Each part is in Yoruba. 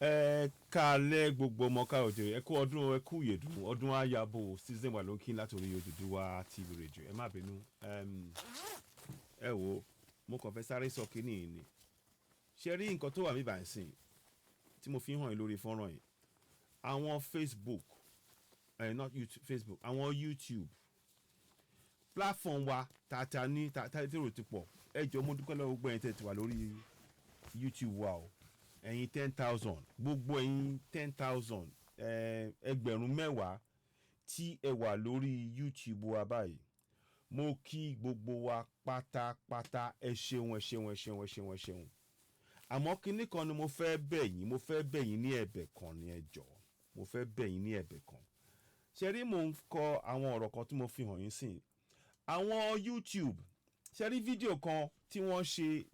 Kálẹ̀ gbogbo ọmọ káyọ̀dé ẹ kú ọdún ẹ kú ìyèdùn ọdún àyàbò season wà lókè látòrí Odùduwà TV Radio ẹ má bínú ẹ wo mo kàn fẹ́ sáré sọ kínní ni ṣe rí nǹkan tó wà mí báyìí sìn tí mo fi hàn yín lórí fọ́nrán yìí àwọn Facebook not YouTube Facebook àwọn YouTube platform wa tata ní tàtàrò ti pọ̀ ẹ jọ mo dúpẹ́ lọ́wọ́ gbogbo ẹ̀yin tẹ́ ti wà lórí YouTube wa o ẹ̀yin 10,000 gbogbo ẹ̀yin 10,000 ẹgbẹ̀rún mẹ́wàá tí ẹ wà lórí YouTube wa báyìí mo kí gbogbo wa pátápátá ẹ ṣeun ẹ ṣeun ẹ ṣeun ẹ ṣeun ẹ ṣeun àmọ́ kinní kan ni mo fẹ́ bẹ̀ yín ní ẹ̀bẹ̀ kan ní ẹ jọ̀ọ́ mo fẹ́ bẹ̀ yín ní ẹ̀bẹ̀ kan ṣe rí mo ń kọ àwọn ọ̀rọ̀ kan tí mo fi hàn yín sìn àwọn YouTube ṣe rí fídíò kan tí wọ́n ṣe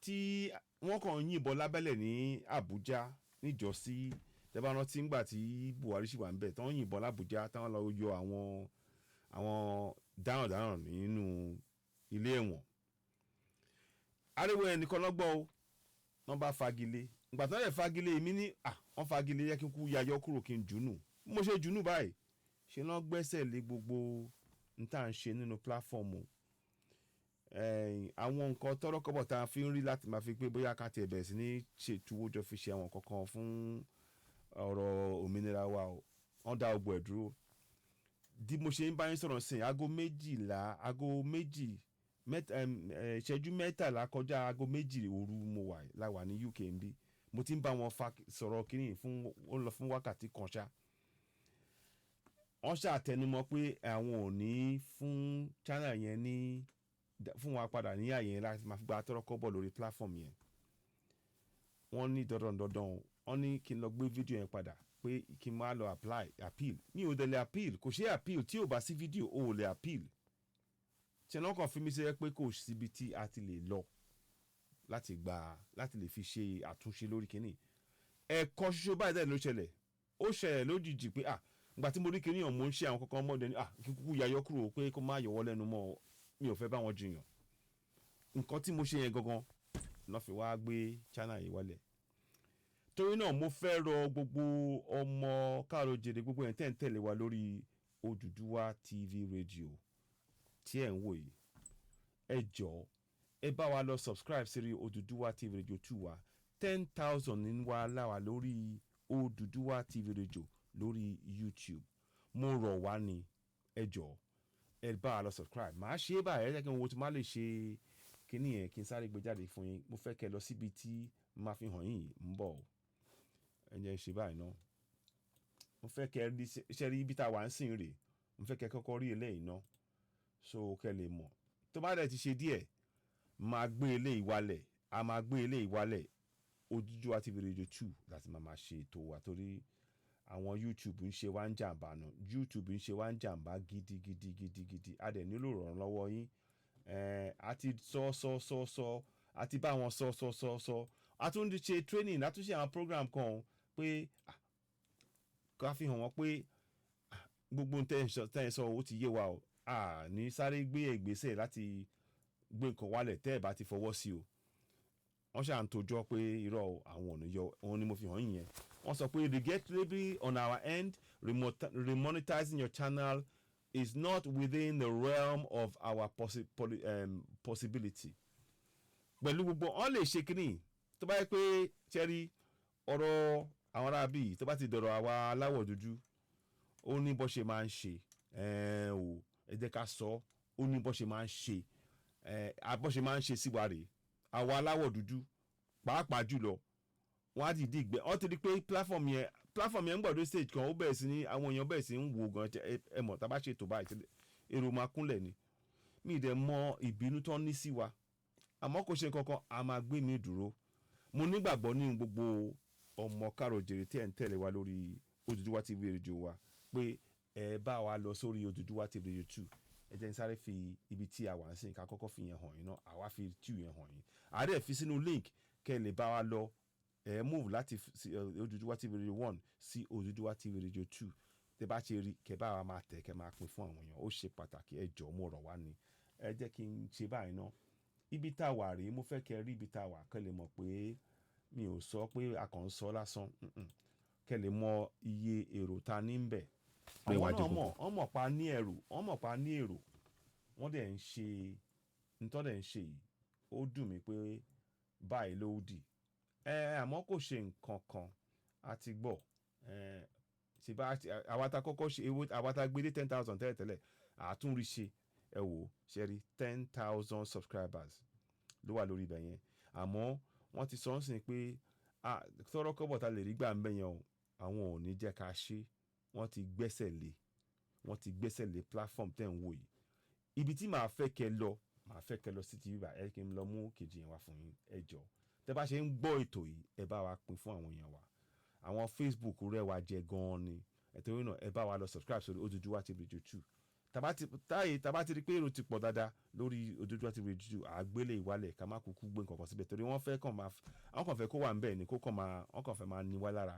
tí wọ́n kàn ń yìnbọn lábẹ́lẹ̀ ní Àbújá níjọ́sí tẹ́bá rántí ńgbà tí Buhari ṣì wà ń bẹ̀ tí wọ́n yìnbọn l'Àbújá táwọn lọ yọ àwọn darandaran nínú ilé ẹ̀wọ̀n ariwo ẹnìkan lọ́gbọ́n o wọ́n bá fagilé ìgbà tí wọ́n lè fagilé èmi ní wọ́n fagilé yẹ kí n kú yayọ́ kúrò kí n jùnú bí mo ṣe jùnú báyìí ṣe náà gbẹ́sẹ̀ lé gbogbo n tá à ń ṣe nínú pláfọ́ọ̀mù àwọn nǹkan tọ́rọ́kọ́bọ̀ tá a fi ń rí láti máa fi pé bóyá ká tiẹ̀ bẹ̀rẹ̀ sí ní ṣètúwó jọ fi ṣe àwọn kankan fún ọ̀rọ̀ òmìnira wa o wọ́n dá ogbó ẹ̀ dúró bí mo ṣe ń bá yín sọ̀rọ̀ sìn aago ìṣẹ́jú mẹ́tàlá kọjá aago méjì òru mo wà láwà ní UK ń bí mo ti ń bá wọn sọ̀rọ̀ kínní ó lọ fún wákàtí kan ṣá wọ́n ṣàtẹnumọ́ pé àwọn ò ní fún channel yẹn ní fún wa padà ní àyè yẹn láti máa fi gba tọ́rọ́kọ́bọ̀ lórí platform yẹn wọ́n ní dandan wọ́n ní kí n lọ gbé fídíò yẹn padà pé kí n máa lọ appeal mi ò dẹ̀ lè appeal kò ṣe appeal tí ò bá sí fídíò o ò lè appeal ṣe náà kàn fi mí ṣe pé kò síbi tí a ti lè lọ láti lè fi ṣe àtúnṣe lórí kínní ẹ̀kọ́ ṣoṣo báyìí dẹ̀ ló ṣẹlẹ̀ ó ṣẹlẹ̀ lójijì pé ìgbà tí mo rí kínní ọ̀hún mo ń ṣe àwọn kankan mọ́ dẹni kí kúkú yayọ́ kúrò pé kó má yọwọ́ lẹ́nu mọ́ mi ò fẹ́ bá wọn jiyàn nǹkan tí mo ṣe yẹn gangan náà fi wá gbé channel yìí wálẹ̀ torí náà mo fẹ́ rọ gbogbo ọmọ káàró-o-jíire gbogbo yẹn tẹ́ ń tẹ̀lé wa lórí Odùduwà TV Radio tí ẹ̀ ń wò yìí ẹ jọ̀ọ́ ẹ bá wa lọ subscribe sí Odùduwà TV Radio 2 wa 10,000 ní wa láwa lórí Odùduwà TV Radio lórí YouTube mo rọ̀ wá ní ẹ jọ̀ọ́ ẹ bá wa lọ subscribe màá ṣe é báyìí ẹ jẹ́ kí n wo tí má lè ṣe kíní yẹn kí n sáré gbé jáde fún yín mo fẹ́ kẹ́ lọ síbi tí máa fi hàn yín ń bọ̀ ẹ jẹ́ ṣe báyìí náà mo fẹ́ kẹ́ ṣe rí ibi tá a wà ń sìn rè mo fẹ́ kẹ́ kọ́kọ́ rí eléyìí náà so kẹ́ lè mọ̀ tó bá dẹ̀ ti ṣe díẹ̀ máa gbé eléyìí wálẹ̀ a máa gbé eléyìí wálẹ̀ Odùduwà TV Radio 2 láti máa ṣe ètò wa torí àwọn YouTube ń ṣe wá ń jàǹbá náà YouTube ń ṣe wá ń jàǹbá gidigidi a dẹ̀ nílò ìrànlọ́wọ́ yín a ti sọ a ti bá wọn sọ a tún ṣe training a tún ṣe àwọn program kan pé ká fi hàn wọ́n pé gbogbo tẹ́yìn sọ ó ti yé wa o ní sáré gbé ìgbésẹ̀ láti gbé nǹkan wálẹ̀ tẹ́ ẹ̀ bá ti fọwọ́ sí o wọ́n ṣà ń tojọ́ pé irọ́ àwọn ọ̀nà yọ òun ni mo fi hàn yín yẹn wọ́n sọ pé regrettably on our end remonetizing your channel is not within the realm of our possibility pẹ̀lú gbogbo wọ́n lè ṣe kínní tó bá yẹ pé ṣẹ́rí ọ̀rọ̀ àwọn ará bíi tó bá ti dọ̀rọ̀ àwa aláwọ̀ dúdú ó ní bó ṣe máa ń ṣe ẹ jẹ́ ká sọ ó ní bó ṣe máa ń ṣe bó ṣe máa ń ṣe sí wa rèé àwa aláwọ̀ dúdú pàápàá jùlọ wọ́n á dìídì gbẹ ọ́n ti di pé platform yẹn ń gbọ́dọ̀ stage kan ó bẹ̀rẹ̀ sí ní àwọn èèyàn bẹ̀rẹ̀ sí ń wo gan ẹ mọ̀ tá a bá ṣètò báyìí èrò máa kúnlẹ̀ ni mi ì dẹ̀ mọ ìbínú tó ń ní sí wa àmọ́ kò ṣe kankan a máa gbé mi dúró mo nígbàgbọ́ ní gbogbo ọmọ káàró-o-jíire tí ẹ̀ ń tẹ̀lé wa lórí Odùduwà TV Radio wa pé ẹ bá wa lọ sórí Odùduwà TV Radio 2 ẹ jẹ́ n sáré fi ibi tí a wà ń sìn ká kọ́kọ́ fi yẹn hàn yín náà àwa fi 2 yẹn hàn yín àárẹ̀ fi sínú link kẹ́ ẹ lè bá wa lọ move láti Odùduwà TV Radio 1 sí Odùduwà TV Radio 2 tẹ́ bá ṣe rí kẹ́ bá wa máa tẹ̀ kẹ́ máa pín fún àwọn èèyàn ó ṣe pàtàkì ẹ jọ̀ọ́ mo rọ̀ wá ni ẹ jẹ́ kí n ṣe báyìí náà ibi tá a wà rèé mo fẹ́ kẹ́ rí ibi tá a wà kẹ́ lè mọ̀ pé mi ò sọ pé a kàn ń sọ lásán kẹ́ lè mọ iye èrò ta ní ń bẹ̀. Àwọn náà wọ́n mọ̀ pa ní èrò wọ́n dẹ̀ ń ṣe nítorí dẹ̀ ń ṣe yìí ó dùn mí pé báyìí ló dì àmọ́ kò ṣe nǹkan kan a ti gbọ́ àwa ta kọ́kọ́ ṣe àwa ta gbé dé 10,000 tẹ́lẹ̀tẹ́lẹ̀ àtúnrí ṣe ẹ wò ṣe rí 10,000 subscribers ló wà lórí ibẹ̀ yẹn àmọ́ wọ́n ti sọ ń sìn pé tọ́rọ́ kọ́bọ̀ ta lè rí gbà ń bẹ̀ yẹn o àwọn ò ní jẹ́ ká ṣe wọ́n ti gbẹ́sẹ̀ lé platform tẹ́ ń wò yìí ibi tí màá fẹ́ kẹ́ lọ sí ti bíbá ẹ kí n lọ mú kejì yẹn wá fún yín ẹ jọ tẹ́ bá ṣe ń gbọ́ ètò yìí ẹ bá wa pín fún àwọn èèyàn wa àwọn Facebook rẹwà jẹ gan-an ni ẹ̀tọ́rí náà ẹ bá wa lọ subscribe sórí OduduwaTVRadio 2 tàbá ti rí pé èrò ti pọ̀ dáadáa lórí OduduwaTVRadio 2 àgbélé ìwálẹ̀ ká má kúkú gbé nǹkan kan síbẹ̀ torí wọ́n kàn fẹ́ kó wà ń bẹ̀ ni wọ́n kàn fẹ́ máa ní wá lára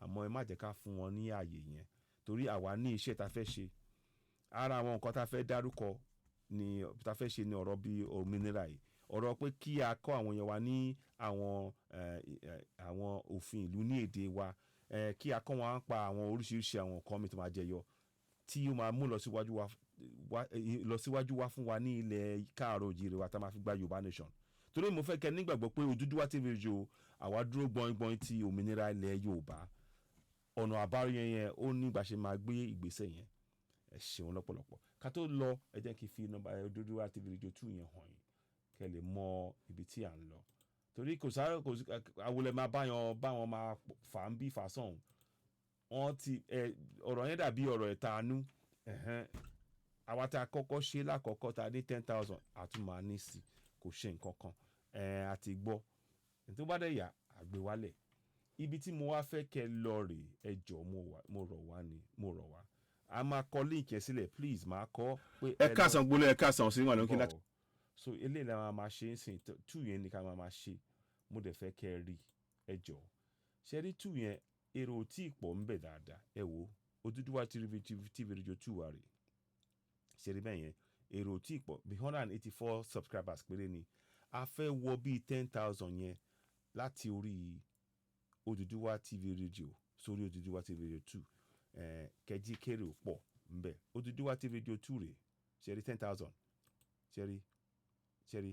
àmọ́ ẹ má jẹ́ ká fún wọn ní ààyè yẹn torí àwa ní iṣẹ́ ta fẹ́ ṣe ara àwọn nǹkan ta fẹ́ dárúkọ ni ta fẹ́ ṣe ni ọ̀rọ̀ bíi òmìnira yìí ọ̀rọ̀ pé kí a kọ́ àwọn èèyàn wa ní àwọn òfin ìlú ní èdè wa kí a kọ́ wọn pa àwọn oríṣiríṣi àwọn nǹkan mi tó máa jẹyọ tí ó máa mú lọ síwájú wá fún wa ní ilẹ̀ káàárọ̀ òjìrè wa tá máa fi gba Yorùbá nation torí mo fẹ́ kẹ́ nígbàgbọ́ pé OduduwaTVRadio àwa dúró gbọ́ngbọ́n ti òmìnira ilẹ̀ Yorùbá ọ̀nà àbáyọ yẹn ó ní ìgbà ṣe máa gbé ìgbésẹ̀ yẹn ẹ ṣeun lọ́pọ̀lọpọ̀ ká tó lọ ẹ jẹ́ kí n fi nọ́mbà OduduwaTVRadio 2 yẹn hàn yín kẹ́ lè mọ ibi tí à ń lọ torí kò àwòlẹ̀ máa báwọn máa fà ń bí fàásàn ọ̀rọ̀ yẹn dàbí ọ̀rọ̀ ẹ̀tanú àwa tá a kọ́kọ́ ṣe lákọ̀ọ́kọ́ tá a dé 10,000 àtúmọ̀ ní sí kò ṣe nǹkan kan àti gbọ́ tó bá dẹ̀ yà àgbéwálẹ̀ ibi tí mo wá fẹ́ kẹ́ lọ rè ẹ jọ̀ọ́ mo rọ̀ wá a máa kọ link yẹn sílẹ̀ please máa kọ pé ẹ káàsán gbólé ẹ káàsán sí wà lókè láti. so eléyìí la máa ṣe ń sìn 2 yẹn ni ká máa ṣe mo dẹ̀ fẹ́ kẹ́ rí ẹ jọ̀ọ́ ṣe rí 2 yẹn èrò tí ì pọ̀ ń bẹ dáadáa ẹ wo OduduwaTVRadio 2 wà rè ṣe rí bẹ́ẹ̀ yẹn èrò tí ì pọ̀ bí 184 subscribers péré ni a fẹ́ wọ bíi 10,000 yẹn láti orí OduduwaTVRadio sórí OduduwaTVRadio 2 kẹjí kéré ò pọ̀ ńbẹ OduduwaTVRadio 2 rè ṣe rí 10,000 ṣe rí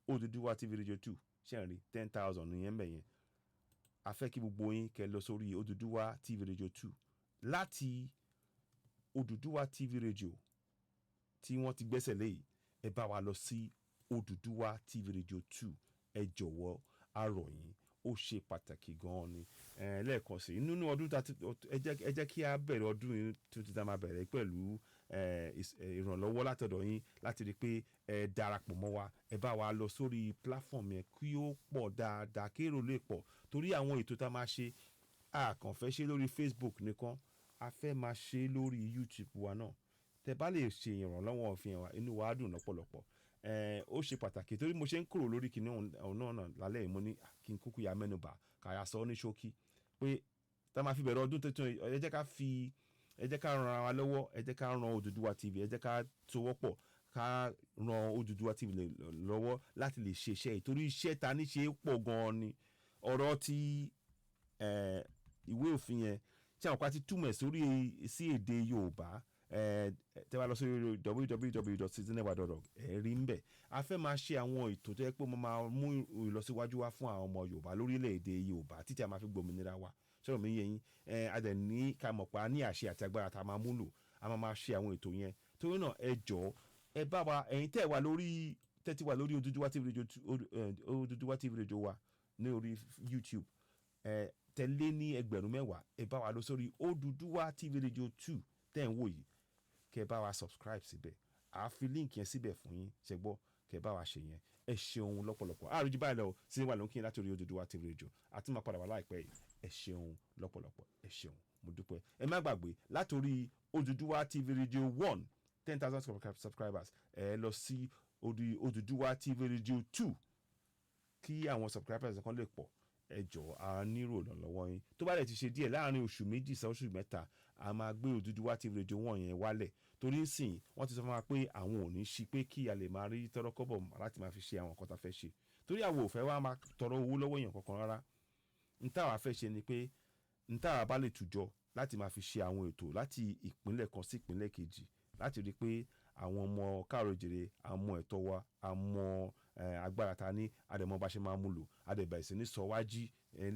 OduduwaTVRadio 2 ṣe rí 10,000 nìyẹn ńbẹ yẹn a fẹ́ kí gbogbo yín kẹ́ lọ sórí OduduwaTVRadio 2 láti OduduwaTVRadio tí wọ́n ti gbẹ́sẹ̀ lé yìí ẹ bá wa lọ sí OduduwaTVRadio 2 ẹ jọ̀wọ́ a rọ̀ yín ó ṣe pàtàkì gan-an ni lẹ́ẹ̀kan sí nínú ọdún ẹ jẹ́ kí a bẹ̀rẹ̀ ọdún yìí tó ti dá máa bẹ̀rẹ̀ pẹ̀lú ìrànlọ́wọ́ látọ̀dọ̀ yín láti rí i pé ẹ darapọ̀ mọ́ wa ẹ bá wa lọ sórí platform yẹn kí ó pọ̀ dáadáa kí èrò lè pọ̀ torí àwọn ètò tá a máa ṣe a kàn fẹ́ ṣe lórí Facebook nìkan a fẹ́ máa ṣe lórí YouTube wa náà tẹ́ bá lè ṣe ìrànlọ́wọ́ òfin wa inú wa á dùn lọ́pọ̀lọpọ̀ ó ṣe pàtàkì torí mo ṣe ń kúrò lórí kìnìún náà lálẹ́ yìí mo ní kí n kúkú ya mẹ́nubà káyà sọ ní ṣókí pé tá a máa fi bẹ̀rẹ̀ ọdún tuntun ẹ jẹ́ ká ran ara lọ́wọ́ ẹ jẹ́ ká ran Odùduwà TV ẹ jẹ́ ká sowọ́pọ̀ ká ran Odùduwà TV lọ́wọ́ láti lè ṣe iṣẹ́ yìí torí iṣẹ́ ta ní ṣe pọ̀ gan-an ni ọ̀rọ̀ ti ìwé òfin yẹn tí àwọn kan ti túmọ̀ sí èdè Yorùbá tẹ́ bá lọ sí www.citizennewa.org rí ń bẹ̀ a fẹ́ máa ṣe àwọn ètò tó yẹ pé mo máa mú ìlọsíwájú wá fún àwọn ọmọ Yorùbá lórílẹ̀‐èdè Yorùbá títí a máa fi gbòmìnira wa sọ̀rọ̀ mi yẹ yín a dẹ̀ ní ká mọ̀ pé a ní àṣẹ àti agbára tá a máa múlò a máa ṣe àwọn ètò yẹn torí náà ẹ jọ̀ọ́ ẹ bá wa ẹ̀yin tẹ́ wà lórí OduduwaTVRadio wa ní orí YouTube tẹ̀lé ní 10,000 ẹ bá wa lọ sórí OduduwaTVRadio 2 tẹ́ ń wò yìí kẹ́ bá wa subscribe síbẹ̀ àá fi link yẹn síbẹ̀ fún yín ṣe gbọ́ kẹ́ bá wa ṣe yẹn ẹ ṣeun lọ́pọ̀lọpọ̀ àròjù báyìí lọ sí wà lókè láti orí OduduwaTVRadio àti máa padà wá láìpẹ́ yìí ẹ ṣeun lọ́pọ̀lọpọ̀ ẹ ṣeun mo dúpẹ́ ẹ má gbàgbé látòrí OduduwaTVRadio 1 10,000 subscribers ẹ lọ sí orí OduduwaTVRadio 2 kí àwọn subscribers kan lè pọ̀ ẹ jọ̀ọ́ a nírò lọ́wọ́ yín tó bá lè ti ṣe díẹ̀ láàrin oṣù méjì sí oṣù mẹ́ta a máa gbé OduduwaTVRadio 1 yẹn wálẹ̀ torí sìn wọ́n ti sọ fún wa pé àwọn ò ní ṣí pé kí a lè máa rí tọrọ kọ́bọ̀ láti máa fi ṣe àwọn nǹkan tá a fẹ́ ṣe torí àwọn ò fẹ́ wá máa tọrọ owó lọ́wọ́ èèyàn kankan rárá n táwa fẹ́ ṣe ni pé n táwa bá lè tùjọ láti máa fi ṣe àwọn ètò láti ìpínlẹ̀ kan sí ìpínlẹ̀ kejì láti rí i pé àwọn ọmọ káàrọ̀ òjèrè àmọ́ ẹ̀tọ́ wa àmọ́ agbára ta ní àdèmọ́ bá ṣe máa mú lò àdèbẹ̀rẹ̀ sí ní sọ wájí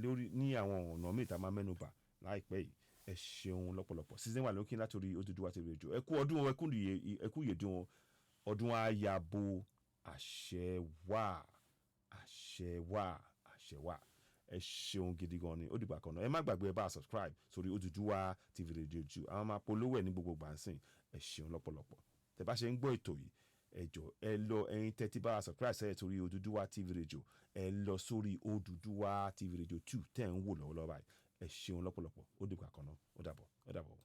lórí ní àwọn ọ̀nà míì tá a máa mẹ́nu bà láìpẹ́ yìí ẹ ṣeun lọ́pọ̀lọpọ̀ season wà lókè látòrí Odùduwà TV Radio ẹ kú ọdún ẹ kú ìyèdún ọdún ayabo àṣẹ wà ẹ ṣeun gidi gan ni ó dìgbà kan náà ẹ má gbàgbé ẹ bá subscribe sórí Odùduwà TV Radio jù àwọn máa polówó ẹ ní gbogbo gbàǹsìn ẹ ṣeun lọ́pọ̀lọpọ̀ tẹ bá ṣe ń gbọ́ ètò yìí ẹ jọ ẹ lọ ẹ̀yin tẹ́tí bá subscribe sẹ́yìn sórí Odùduwà TV Radio ẹ lọ sórí Odùduwà TV Radio 2 tẹ́ ń wò lọ́wọ́lọ́wọ́ báyìí ẹ ṣeun lọ́pọ̀lọpọ̀ ó dìgbà kan náà ó dàbọ̀.